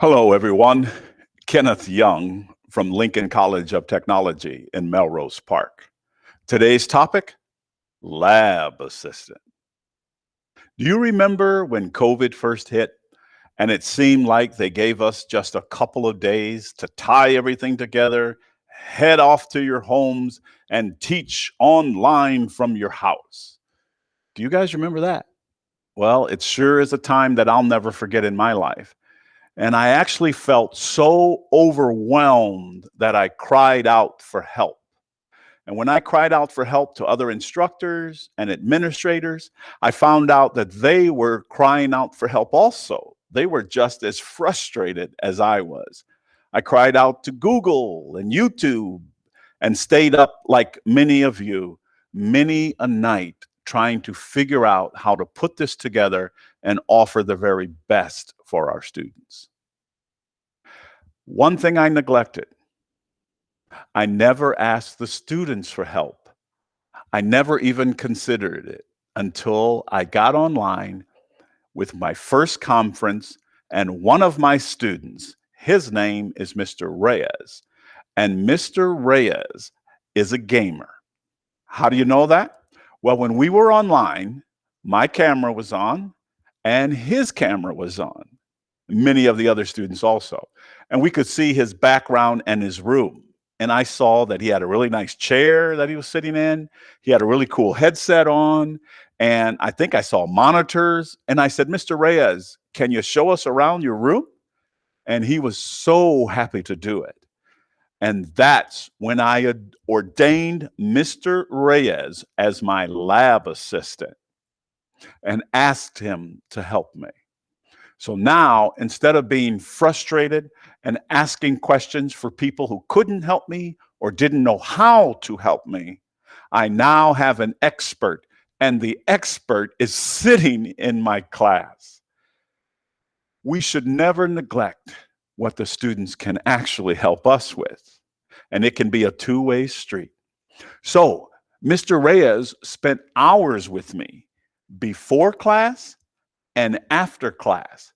Hello, everyone. Kenneth Young from Lincoln College of Technology in Melrose Park. Today's topic, lab assistant. Do you remember when COVID first hit and it seemed like they gave us just a couple of days to tie everything together, head off to your homes, and teach online from your house? Do you guys remember that? Well, it sure is a time that I'll never forget in my life. And I actually felt so overwhelmed that I cried out for help. And when I cried out for help to other instructors and administrators, I found out that they were crying out for help also. They were just as frustrated as I was. I cried out to Google and YouTube and stayed up like many of you, many a night, trying to figure out how to put this together and offer the very best for our students. One thing I neglected, I never asked the students for help. I never even considered it until I got online with my first conference and one of my students, his name is Mr. Reyes, and Mr. Reyes is a gamer. How do you know that? Well, when we were online, my camera was on and his camera was on. Many of the other students also. And we could see his background and his room. And I saw that he had a really nice chair that he was sitting in. He had a really cool headset on. And I think I saw monitors. And I said, Mr. Reyes, can you show us around your room? And he was so happy to do it. And that's when I had ordained Mr. Reyes as my lab assistant and asked him to help me. So now, instead of being frustrated and asking questions for people who couldn't help me or didn't know how to help me, I now have an expert, and the expert is sitting in my class. We should never neglect what the students can actually help us with, and it can be a two-way street. So, Mr. Reyes spent hours with me before class and after class.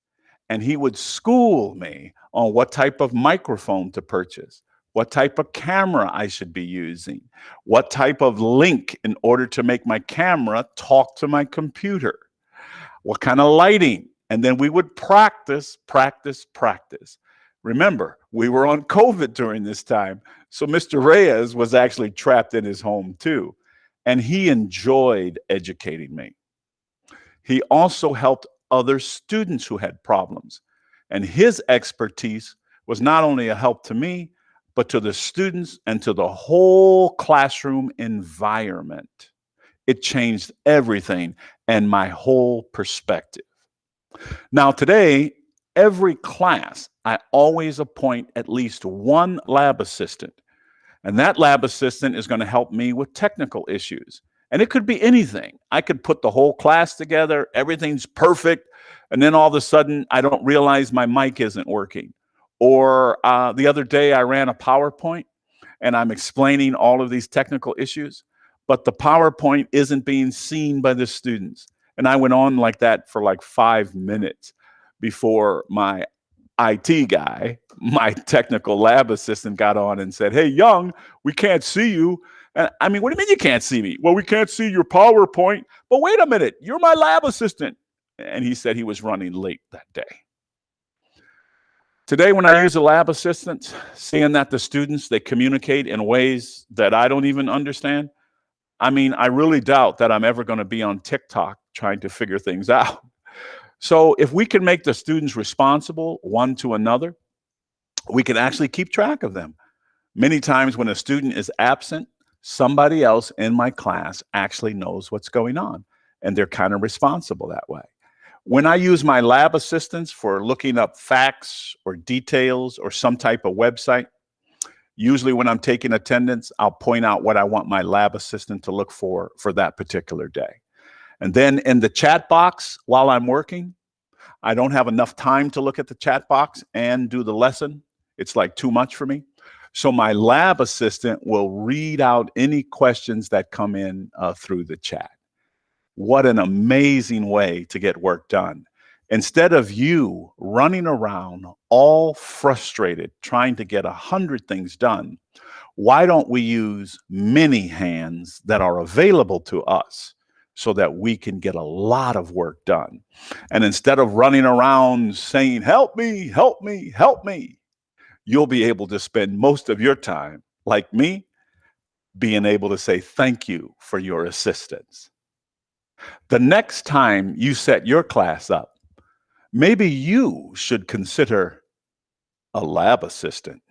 And he would school me on what type of microphone to purchase, what type of camera I should be using, what type of link in order to make my camera talk to my computer, what kind of lighting. And then we would practice. Remember, we were on COVID during this time. So Mr. Reyes was actually trapped in his home too. And he enjoyed educating me. He also helped other students who had problems. And his expertise was not only a help to me, but to the students and to the whole classroom environment. It changed everything and my whole perspective. Now, today, every class, I always appoint at least one lab assistant. And that lab assistant is going to help me with technical issues. And it could be anything. I could put the whole class together, everything's perfect, and then all of a sudden I don't realize my mic isn't working. Or the other day I ran a PowerPoint and I'm explaining all of these technical issues, but the PowerPoint isn't being seen by the students. And I went on like that for like 5 minutes before my IT guy, my technical lab assistant, got on and said, "Hey, Young, we can't see you." And I mean, what do you mean you can't see me? Well, we can't see your PowerPoint. But wait a minute, you're my lab assistant. And he said he was running late that day. Today, when I use a lab assistant, seeing that the students, they communicate in ways that I don't even understand, I mean, I really doubt that I'm ever going to be on TikTok trying to figure things out. So if we can make the students responsible one to another, we can actually keep track of them. Many times when a student is absent, somebody else in my class actually knows what's going on, and they're kind of responsible that way. When I use my lab assistants for looking up facts or details or some type of website, usually when I'm taking attendance, I'll point out what I want my lab assistant to look for that particular day. And then in the chat box while I'm working, I don't have enough time to look at the chat box and do the lesson. It's like too much for me. So my lab assistant will read out any questions that come in through the chat. What an amazing way to get work done. Instead of you running around all frustrated trying to get 100 things done, why don't we use many hands that are available to us so that we can get a lot of work done? And instead of running around saying, help me, help me, help me, you'll be able to spend most of your time, like me, being able to say thank you for your assistance. The next time you set your class up, maybe you should consider a lab assistant.